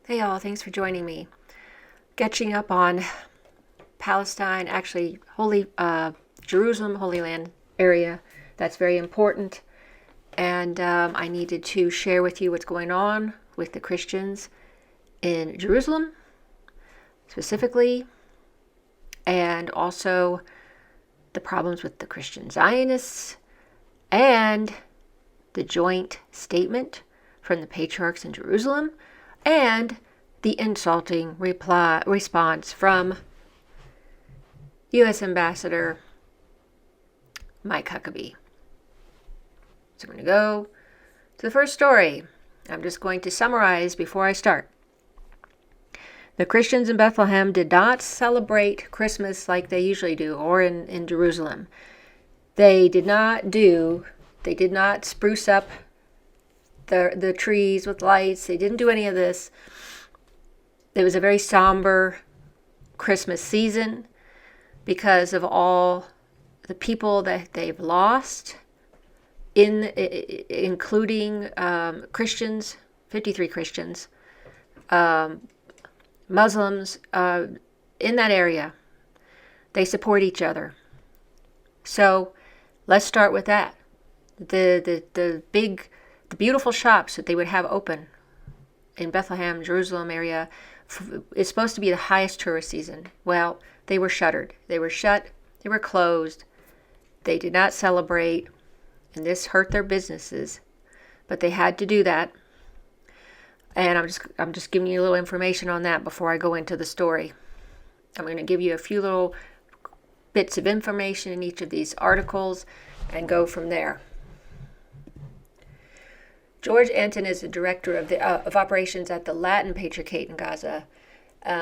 Hey all, thanks for joining me. Catching up on Palestine, actually Holy Jerusalem, Holy Land area. That's very important. And I needed to share with you what's going on with the Christians in Jerusalem, specifically, and also the problems with the Christian Zionists and the joint statement from the Patriarchs in Jerusalem and the insulting response from U.S. Ambassador Mike Huckabee. So I'm going to go to the first story. I'm just going to summarize before I start. The Christians in Bethlehem did not celebrate Christmas like they usually do, or in Jerusalem. They did not spruce up the trees with lights. They didn't do any of this. It was a very somber Christmas season because of all the people that they've lost, including Christians, 53 Christians, Muslims in that area. They support each other. So let's start with that. The beautiful shops that they would have open in Bethlehem, Jerusalem area, is supposed to be the highest tourist season. Well, they were shuttered. They were shut. They were closed. They did not celebrate, and this hurt their businesses. But they had to do that. And I'm just giving you a little information on that before I go into the story. I'm going to give you a few little bits of information in each of these articles and go from there. George Anton is the director of operations at the Latin Patriarchate in Gaza.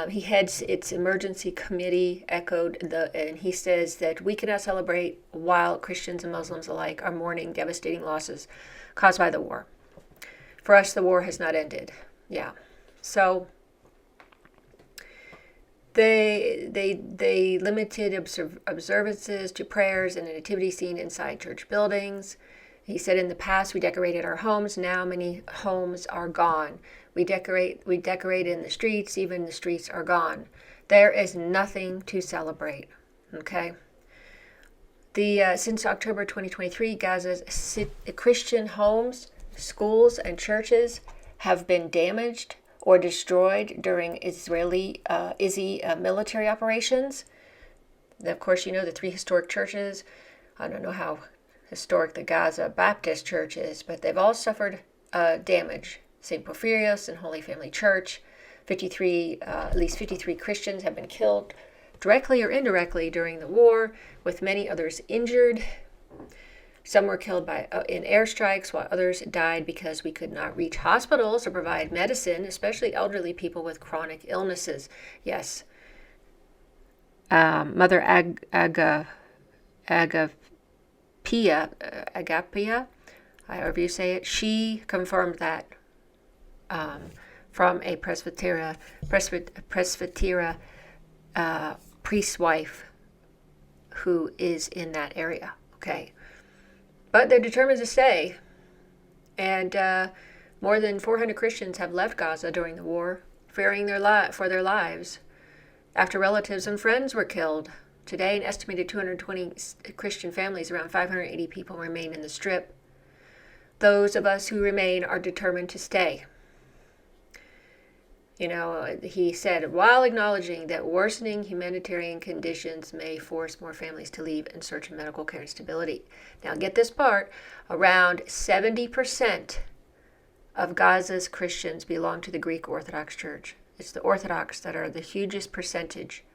He heads its emergency committee, and he says that we cannot celebrate while Christians and Muslims alike are mourning devastating losses caused by the war. For us, the war has not ended. Yeah. So they limited observances to prayers and a nativity scene inside church buildings. He said, in the past, we decorated our homes. Now many homes are gone. We decorate in the streets. Even the streets are gone. There is nothing to celebrate. Okay. Since October 2023, Gaza's Christian homes, schools, and churches have been damaged or destroyed during Israeli military operations. And of course, you know the three historic churches. I don't know how historic the Gaza Baptist Church is, but they've all suffered damage. St. Porphyrios and Holy Family Church, at least 53 Christians have been killed directly or indirectly during the war, with many others injured. Some were killed in airstrikes, while others died because we could not reach hospitals or provide medicine, especially elderly people with chronic illnesses. Yes. Mother Agapia, however you say it, she confirmed that from a presbytera priest's wife who is in that area. Okay, but they're determined to stay, and more than 400 Christians have left Gaza during the war, fearing for their lives after relatives and friends were killed. Today, an estimated 220 Christian families, around 580 people, remain in the Strip. Those of us who remain are determined to stay. You know, he said, while acknowledging that worsening humanitarian conditions may force more families to leave in search of medical care and stability. Now, get this part. Around 70% of Gaza's Christians belong to the Greek Orthodox Church. It's the Orthodox that are the hugest percentage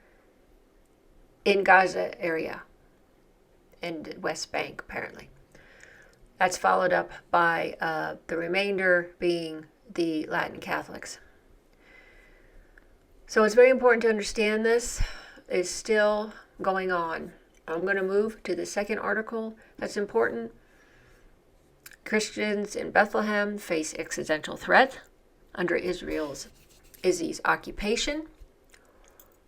in Gaza area and West Bank, apparently. That's followed up by the remainder being the Latin Catholics. So it's very important to understand this is still going on. I'm going to move to the second article that's important. Christians in Bethlehem face existential threat under Israel's occupation.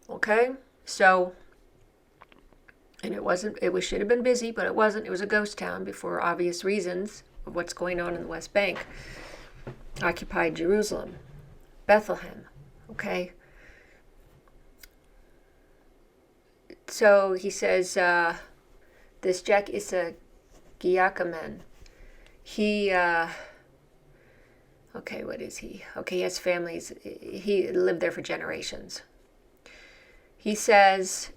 Okay, so And it should have been busy, but it wasn't. It was a ghost town for obvious reasons of what's going on in the West Bank. Occupied Jerusalem, Bethlehem, Okay. So he says, this Jack Issa Giacomen, he, okay, what is he? Okay, he has families. He lived there for generations. He says,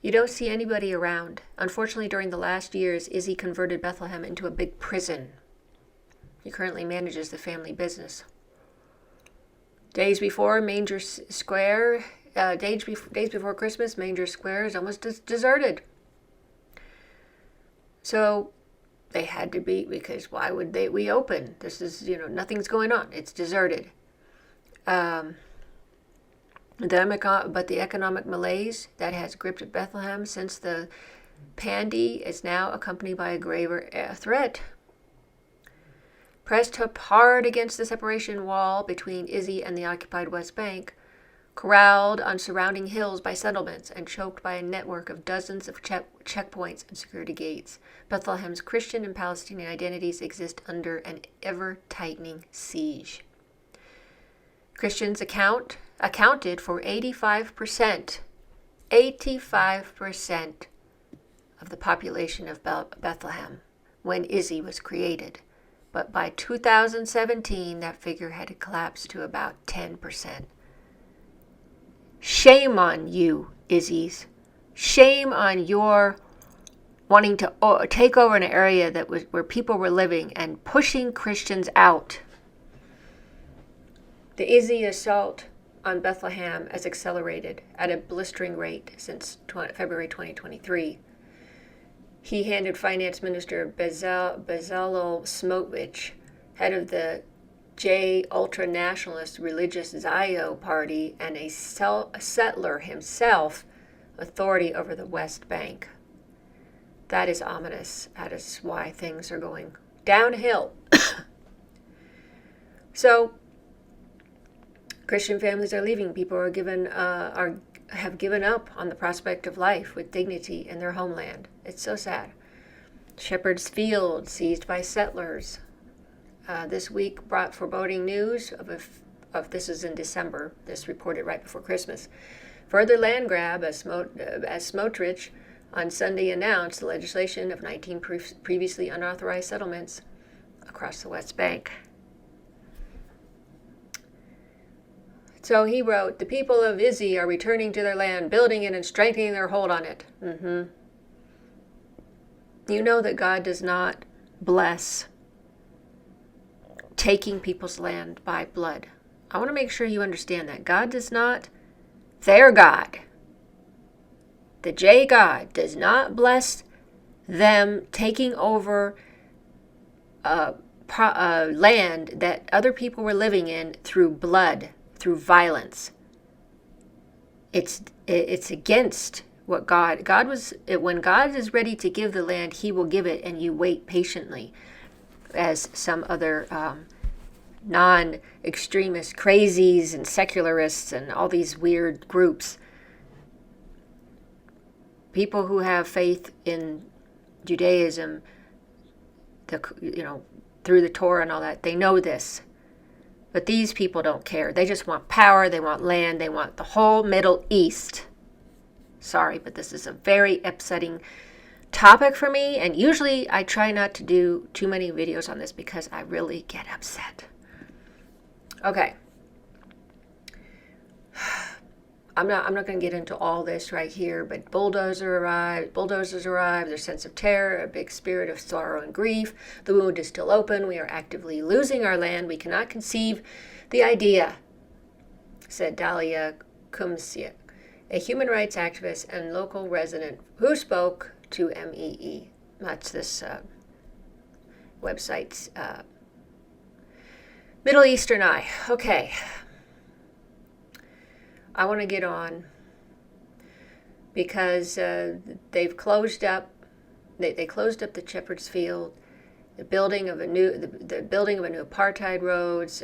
you don't see anybody around. Unfortunately, during the last years, Izzy converted Bethlehem into a big prison. He currently manages the family business. Days before Christmas, Manger Square is almost deserted. So they had to be, because why would we open? This is, nothing's going on. It's deserted. But the economic malaise that has gripped Bethlehem since the pandy is now accompanied by a graver threat. Pressed up hard against the separation wall between Izzy and the occupied West Bank, corralled on surrounding hills by settlements, and choked by a network of dozens of checkpoints and security gates, Bethlehem's Christian and Palestinian identities exist under an ever-tightening siege. Christians accounted for 85% of the population of Bethlehem when Izzy was created. But by 2017, that figure had collapsed to about 10%. Shame on you, Izzies. Shame on your wanting to take over an area that was where people were living and pushing Christians out. The Izzy assault on Bethlehem has accelerated at a blistering rate since February 2023. He handed Finance Minister Bezalel Smotrich, head of the J ultra-nationalist religious Zio party and a settler himself, authority over the West Bank. That is ominous. That is why things are going downhill. So, Christian families are leaving. People have given up on the prospect of life with dignity in their homeland. It's so sad. Shepherd's Field seized by settlers. This week brought foreboding news of this is in December. This reported right before Christmas. Further land grab as Smotrich on Sunday announced the legislation of 19 previously unauthorized settlements across the West Bank. So he wrote, the people of Izzy are returning to their land, building it and strengthening their hold on it. You know that God does not bless taking people's land by blood. I want to make sure you understand that. God does not, their God, the J God, does not bless them taking over land that other people were living in through blood, through violence. It's against what God was. When God is ready to give the land, he will give it, and you wait patiently, as some other non-extremist crazies and secularists and all these weird groups, people who have faith in Judaism, through the Torah and all that, they know this. But these people don't care. They just want power, they want land, they want the whole Middle East. Sorry, but this is a very upsetting topic for me, and usually I try not to do too many videos on this because I really get upset. Okay. I'm not going to get into all this right here, but bulldozers arrive, their sense of terror, a big spirit of sorrow and grief. The wound is still open. We are actively losing our land. We cannot conceive the idea, said Dalia Kumsiak, a human rights activist and local resident who spoke to MEE. That's this website's Middle Eastern Eye. Okay. I want to get on because they've closed up. They closed up the Shepherd's Field, the building of a new apartheid roads.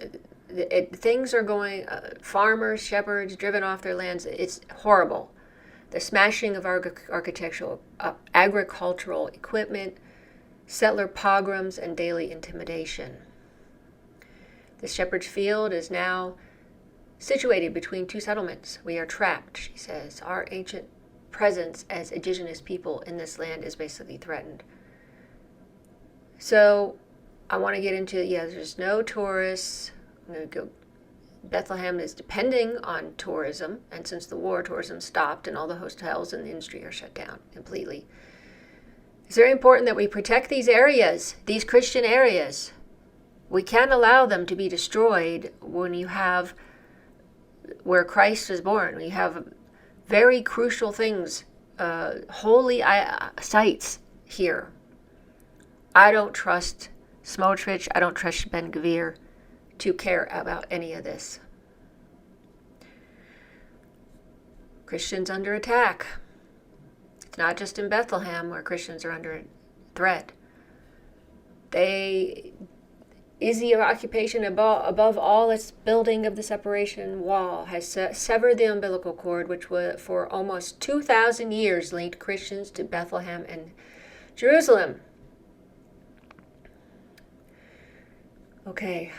Things are going. Farmers, shepherds, driven off their lands. It's horrible. The smashing of agricultural equipment, settler pogroms, and daily intimidation. The shepherd's field is now situated between two settlements. We are trapped, she says. Our ancient presence as indigenous people in this land is basically threatened. So I want to get into, there's no tourists. I'm going to go. Bethlehem is depending on tourism, and since the war, tourism stopped and all the hotels and the industry are shut down completely. It's very important that we protect these areas, these Christian areas. We can't allow them to be destroyed when you have where Christ was born. We have very crucial things, holy sites here. I don't trust Smotrich, I don't trust Ben Gvir to care about any of this. Christians under attack. It's not just in Bethlehem where Christians are under threat. Easy occupation above all, its building of the separation wall has severed the umbilical cord, which for almost 2,000 years linked Christians to Bethlehem and Jerusalem. Okay.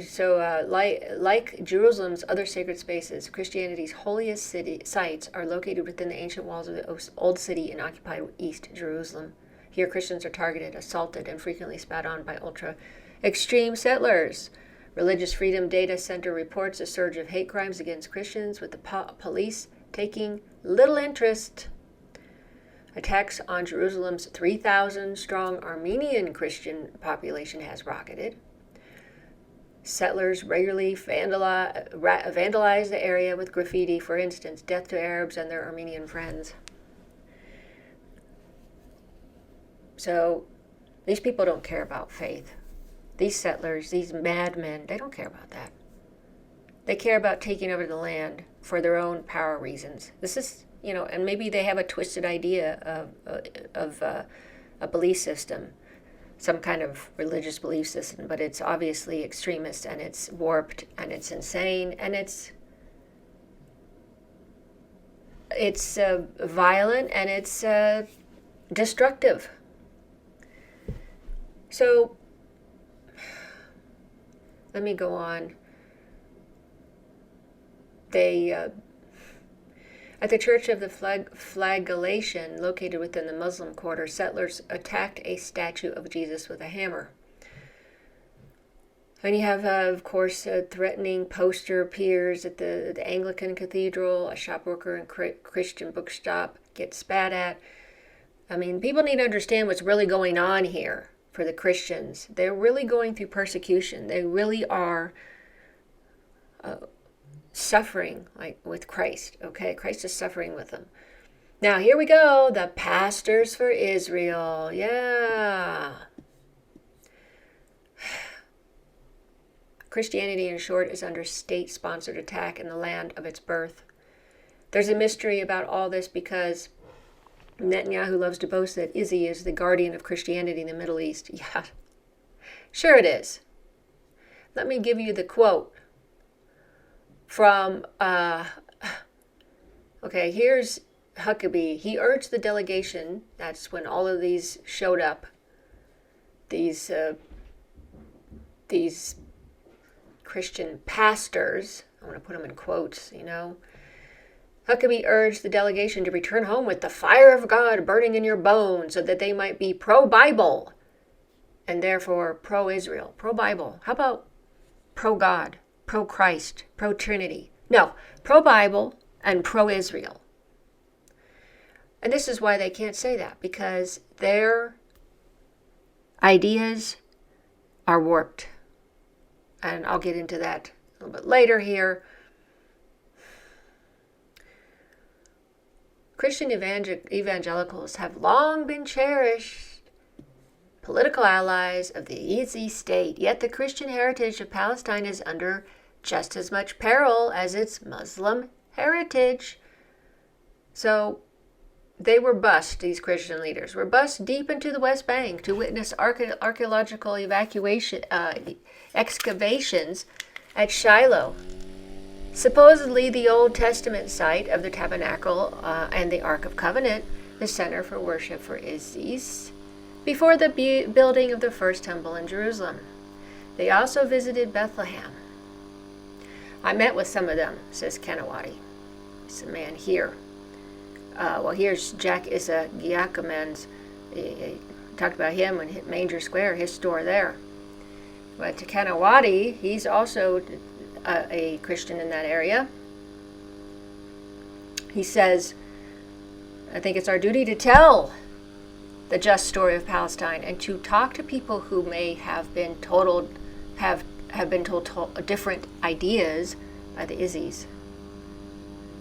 So, like Jerusalem's other sacred spaces, Christianity's holiest sites are located within the ancient walls of the Old City in occupied East Jerusalem. Here, Christians are targeted, assaulted, and frequently spat on by ultra-extreme settlers. Religious Freedom Data Center reports a surge of hate crimes against Christians, with the police taking little interest. Attacks on Jerusalem's 3,000-strong Armenian Christian population has rocketed. Settlers regularly vandalize the area with graffiti, for instance, "Death to Arabs and their Armenian friends." So these people don't care about faith. These settlers, these madmen, they don't care about that. They care about taking over the land for their own power reasons. This is, and maybe they have a twisted idea of a belief system, some kind of religious belief system, but it's obviously extremist, and it's warped, and it's insane, and it's violent, and it's destructive. So let me go on. At the Church of the Flagellation, located within the Muslim quarter, settlers attacked a statue of Jesus with a hammer. And you have, of course, a threatening poster appears at the Anglican Cathedral. A shop worker in Christian bookshop gets spat at. I mean, people need to understand what's really going on here for the Christians. They're really going through persecution. They really are suffering, like with Christ, okay? Christ is suffering with them. Now, here we go. The pastors for Israel. Yeah. Christianity, in short, is under state-sponsored attack in the land of its birth. There's a mystery about all this because Netanyahu loves to boast that Izzy is the guardian of Christianity in the Middle East. Yeah, sure it is. Let me give you the quote from, here's Huckabee. He urged the delegation, that's when all of these showed up, these Christian pastors, I'm going to put them in quotes, Huckabee urged the delegation to return home with the fire of God burning in your bones so that they might be pro-Bible and therefore pro-Israel. Pro-Bible. How about pro-God, pro-Christ, pro-Trinity? No, pro-Bible and pro-Israel. And this is why they can't say that, because their ideas are warped. And I'll get into that a little bit later here. Christian evangelicals have long been cherished political allies of the Yazidi state, yet the Christian heritage of Palestine is under just as much peril as its Muslim heritage. So they were bused, these Christian leaders, were bused deep into the West Bank to witness archaeological excavations at Shiloh. Supposedly the Old Testament site of the Tabernacle and the Ark of Covenant, the center for worship for Isis, before the building of the first temple in Jerusalem. They also visited Bethlehem. I met with some of them, says Kanawati. It's a man here. Here's Jack Issa Giacomen's. He talked about him in Manger Square, his store there. But to Kanawati, he's also a Christian in that area. He says, I think it's our duty to tell the just story of Palestine and to talk to people who may have been told different ideas by the Izzies.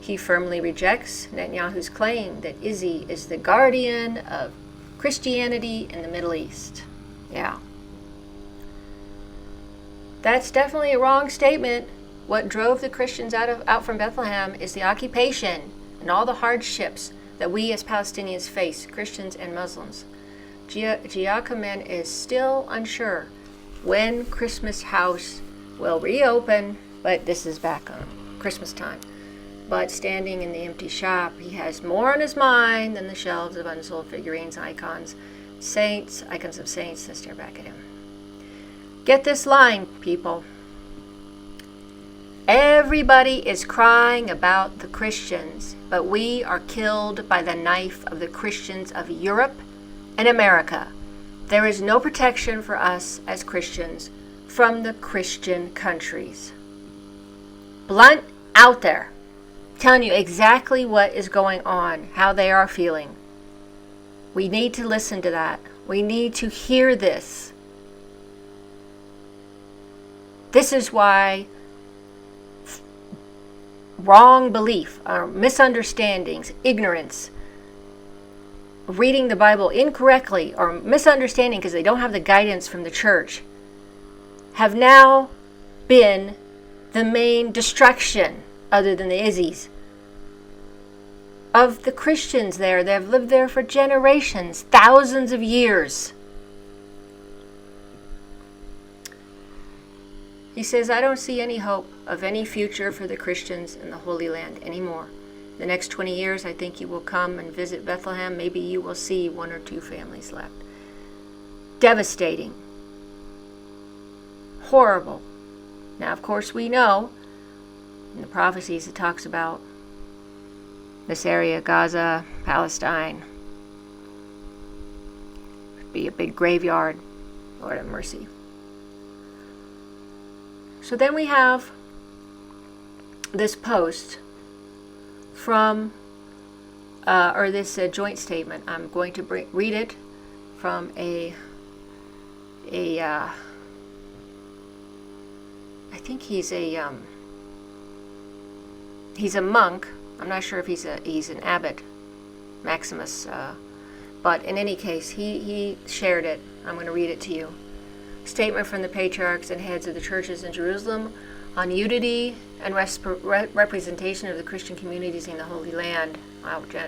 He firmly rejects Netanyahu's claim that Izzy is the guardian of Christianity in the Middle East. Yeah. That's definitely a wrong statement. What drove the Christians out from Bethlehem is the occupation and all the hardships that we as Palestinians face, Christians and Muslims. Giacomen is still unsure when Christmas House will reopen, but this is back on Christmas time. But standing in the empty shop, he has more on his mind than the shelves of unsold figurines, icons of saints that stare back at him. Get this line, people. Everybody is crying about the Christians, but we are killed by the knife of the Christians of Europe and America. There is no protection for us as Christians from the Christian countries. Blunt out there, telling you exactly what is going on, how they are feeling. We need to listen to that. We need to hear this. This is why wrong belief, or misunderstandings, ignorance, reading the Bible incorrectly, or misunderstanding because they don't have the guidance from the church, have now been the main distraction, other than the Izzies, of the Christians there. They've lived there for generations, thousands of years. He says, I don't see any hope of any future for the Christians in the Holy Land anymore. The next 20 years, I think you will come and visit Bethlehem. Maybe you will see one or two families left. Devastating. Horrible. Now, of course, we know in the prophecies it talks about this area, Gaza, Palestine, be a big graveyard. Lord have mercy. So then we have this post from, this joint statement. I'm going to read it from I think he's a monk. I'm not sure if he's an abbot, Maximus, but in any case, he shared it. I'm going to read it to you. Statement from the Patriarchs and heads of the churches in Jerusalem on unity and representation of the Christian communities in the Holy Land,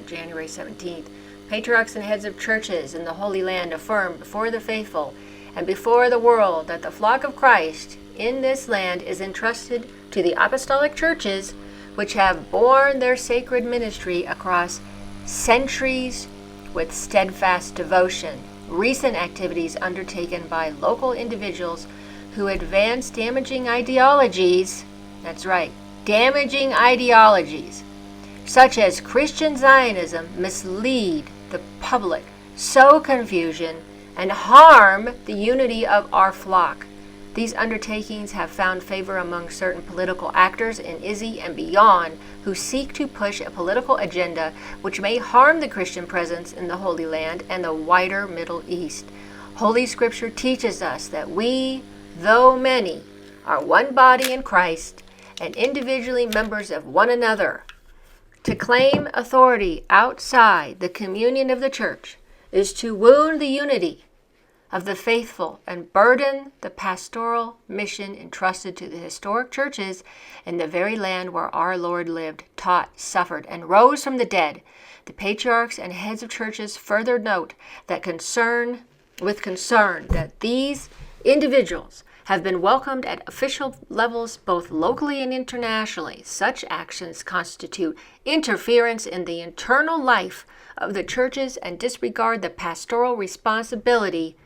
January 17th. Patriarchs and heads of churches in the Holy Land affirm before the faithful and before the world that the flock of Christ in this land is entrusted to the apostolic churches, which have borne their sacred ministry across centuries with steadfast devotion. Recent activities undertaken by local individuals who advance damaging ideologies, that's right, damaging ideologies, such as Christian Zionism, mislead the public, sow confusion, and harm the unity of our flock. These undertakings have found favor among certain political actors in Izzy and beyond who seek to push a political agenda which may harm the Christian presence in the Holy Land and the wider Middle East. Holy Scripture teaches us that we, though many, are one body in Christ and individually members of one another. To claim authority outside the communion of the church is to wound the unity of the faithful and burden the pastoral mission entrusted to the historic churches in the very land where our Lord lived, taught, suffered, and rose from the dead. The patriarchs and heads of churches further note that concern that these individuals have been welcomed at official levels both locally and internationally. Such actions constitute interference in the internal life of the churches and disregard the pastoral responsibility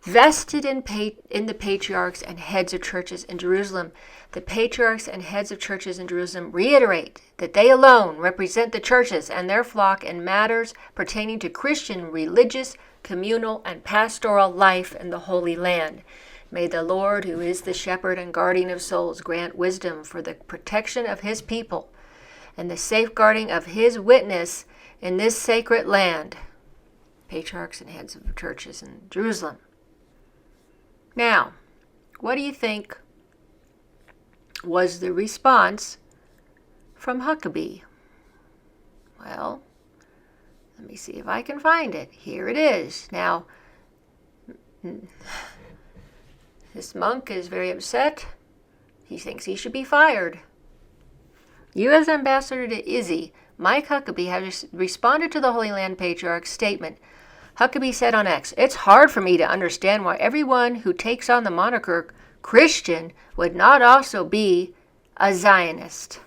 vested in the patriarchs and heads of churches in Jerusalem. The patriarchs and heads of churches in Jerusalem reiterate that they alone represent the churches and their flock in matters pertaining to Christian, religious, communal, and pastoral life in the Holy Land. May the Lord, who is the shepherd and guardian of souls, grant wisdom for the protection of his people and the safeguarding of his witness in this sacred land. Patriarchs and heads of churches in Jerusalem. Now, what do you think was the response from Huckabee? Well, let me see if I can find it. Here it is. Now, this monk is very upset. He thinks he should be fired. U.S. Ambassador to Izzy, Mike Huckabee, has responded to the Holy Land Patriarch's statement. Huckabee said on X, "It's hard for me to understand why everyone who takes on the moniker Christian would not also be a Zionist."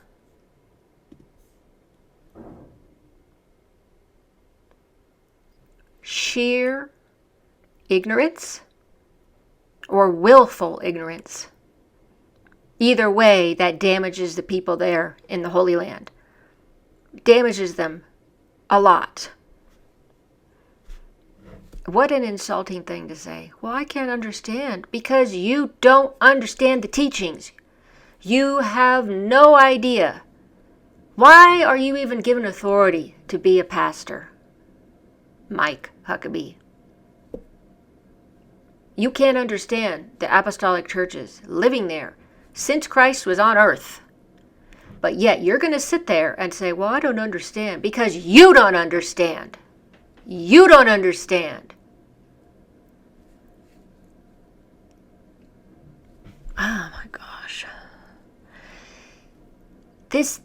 Sheer ignorance or willful ignorance. Either way, that damages the people there in the Holy Land. Damages them a lot. What an insulting thing to say. Well, I can't understand. Because you don't understand the teachings. You have no idea. Why are you even given authority to be a pastor? Mike Huckabee. You can't understand the apostolic churches living there since Christ was on earth. But yet you're going to sit there and say, well, I don't understand. Because you don't understand. You don't understand. Oh my gosh. This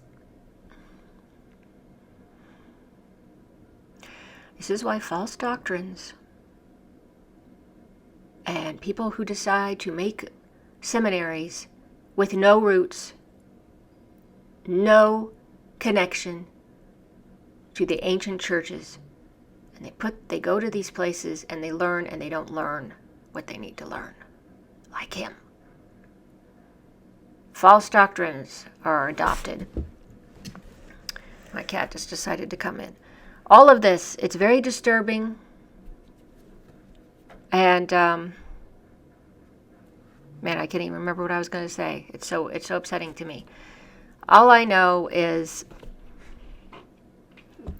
is why false doctrines and people who decide to make seminaries with no roots, no connection to the ancient churches, and they go to these places and they learn and they don't learn what they need to learn. Like him. False doctrines are adopted. My cat just decided to come in. All of this, it's very disturbing. And, man, I can't even remember what I was going to say. It's so upsetting to me. All I know is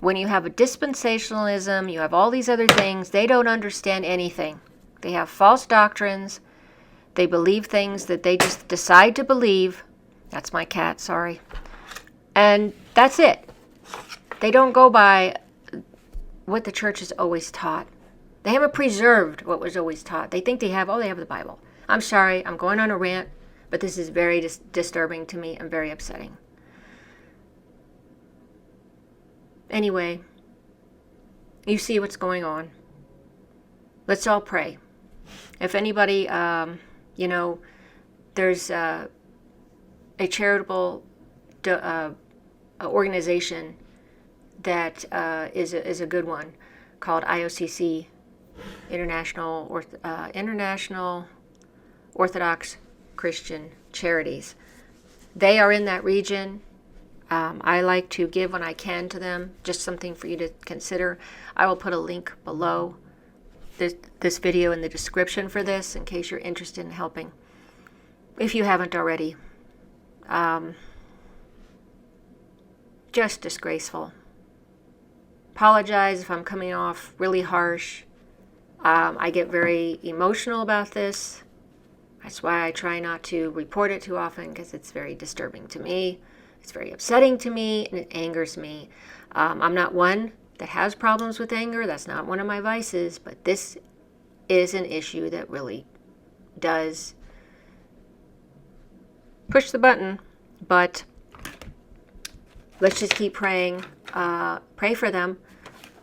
when you have a dispensationalism, you have all these other things, they don't understand anything. They have false doctrines. They believe things that they just decide to believe. That's my cat, sorry. And that's it. They don't go by what the church has always taught. They haven't preserved what was always taught. They think they have the Bible. I'm sorry, I'm going on a rant, but this is very disturbing to me and very upsetting. Anyway, you see what's going on. Let's all pray. If anybody, there's a charitable organization that is a good one called IOCC, International Orthodox Christian Charities. They are in that region. I like to give when I can to them, just something for you to consider. I will put a link below this video in the description for this in case you're interested in helping. If you haven't already. Just disgraceful. Apologize if I'm coming off really harsh. I get very emotional about this. That's why I try not to report it too often, because it's very disturbing to me. It's very upsetting to me, and it angers me. I'm not one that has problems with anger. That's not one of my vices, but this is an issue that really does push the button. But let's just keep praying. Pray for them.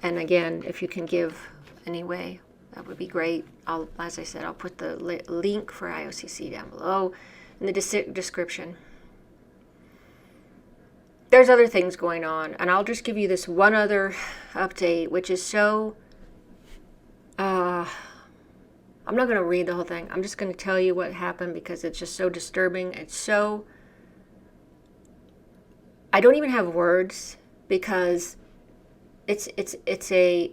And again, if you can give anyway, that would be great. As I said, I'll put the link for IOCC down below in the description. There's other things going on, and I'll just give you this one other update, which is so... I'm not going to read the whole thing. I'm just going to tell you what happened because it's just so disturbing. It's so... I don't even have words because it's a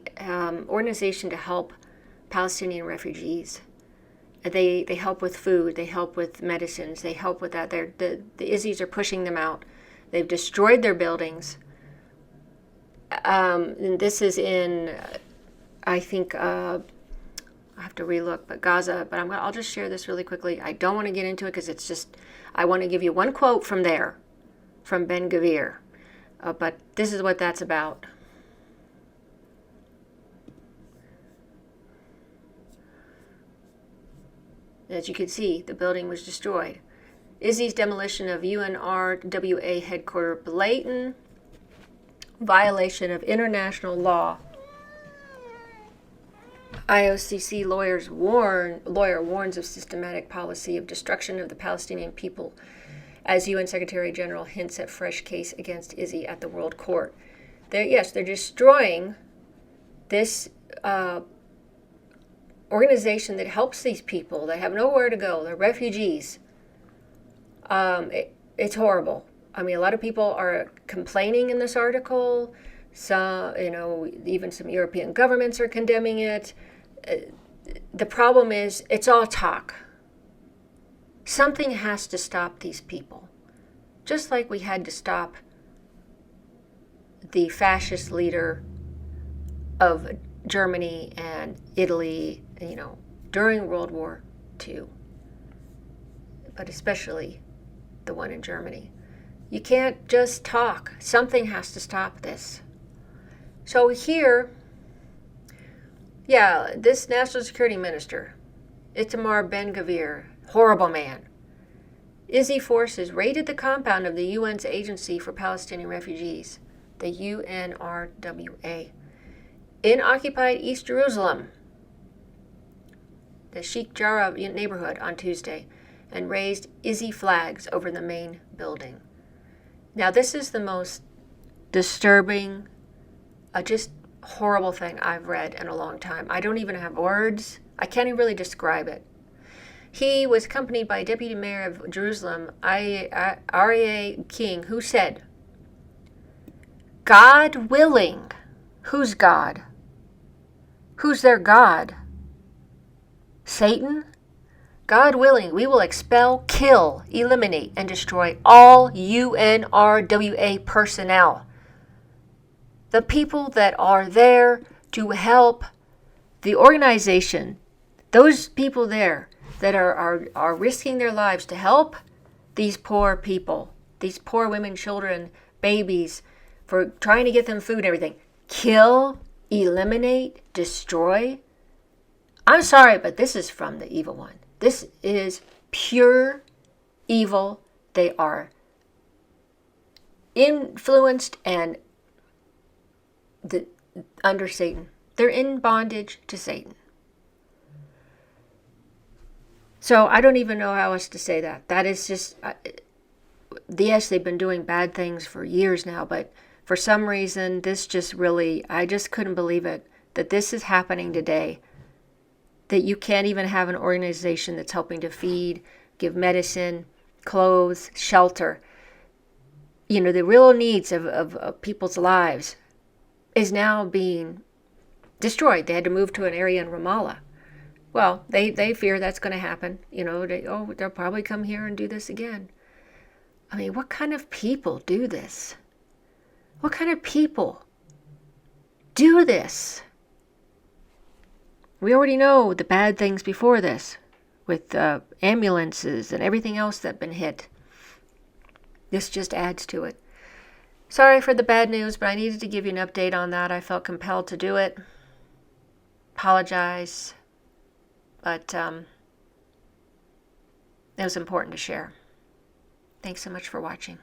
organization to help Palestinian refugees. They help with food. They help with medicines. They help with that. The Izzies are pushing them out. They've destroyed their buildings. And this is in, I think, I have to relook, but Gaza. But I'll just share this really quickly. I don't want to get into it because it's just, I want to give you one quote from there, from Ben Gvir. But this is what that's about. As you can see, the building was destroyed. Izzy's demolition of UNRWA headquarters, blatant violation of international law. IOCC lawyer warns of systematic policy of destruction of the Palestinian people as UN Secretary General hints at fresh case against Izzy at the World Court. They're destroying this organization that helps these people that have nowhere to go. They're refugees. It's horrible. I mean, a lot of people are complaining in this article. Some, even some European governments are condemning it. The problem is, it's all talk. Something has to stop these people. Just like we had to stop the fascist leader of Germany and Italy, during World War II. But especially the one in Germany. You can't just talk. Something has to stop this. So here, this National Security Minister, Itamar Ben Gvir, horrible man. Izzy forces raided the compound of the UN's Agency for Palestinian Refugees, the UNRWA, in occupied East Jerusalem, the Sheikh Jarrah neighborhood, on Tuesday, and raised Izzy flags over the main building. Now, this is the most disturbing, just horrible thing I've read in a long time. I don't even have words. I can't even really describe it. He was accompanied by Deputy Mayor of Jerusalem, Aryeh King, who said, "God willing." Who's God? Who's their God? Satan? God willing, we will expel, kill, eliminate, and destroy all UNRWA personnel. The people that are there to help the organization, those people there that are risking their lives to help these poor people, these poor women, children, babies, for trying to get them food and everything. Kill, eliminate, destroy. I'm sorry, but this is from the evil one. This is pure evil. They are influenced and under Satan. They're in bondage to Satan. So I don't even know how else to say that. That is just, yes, they've been doing bad things for years now, but for some reason, this just really, I just couldn't believe it, that this is happening today. That you can't even have an organization that's helping to feed, give medicine, clothes, shelter. The real needs of people's lives is now being destroyed. They had to move to an area in Ramallah. Well, they fear that's going to happen. They'll probably come here and do this again. I mean, what kind of people do this? What kind of people do this? We already know the bad things before this, with ambulances and everything else that's been hit. This just adds to it. Sorry for the bad news, but I needed to give you an update on that. I felt compelled to do it. Apologize. But it was important to share. Thanks so much for watching.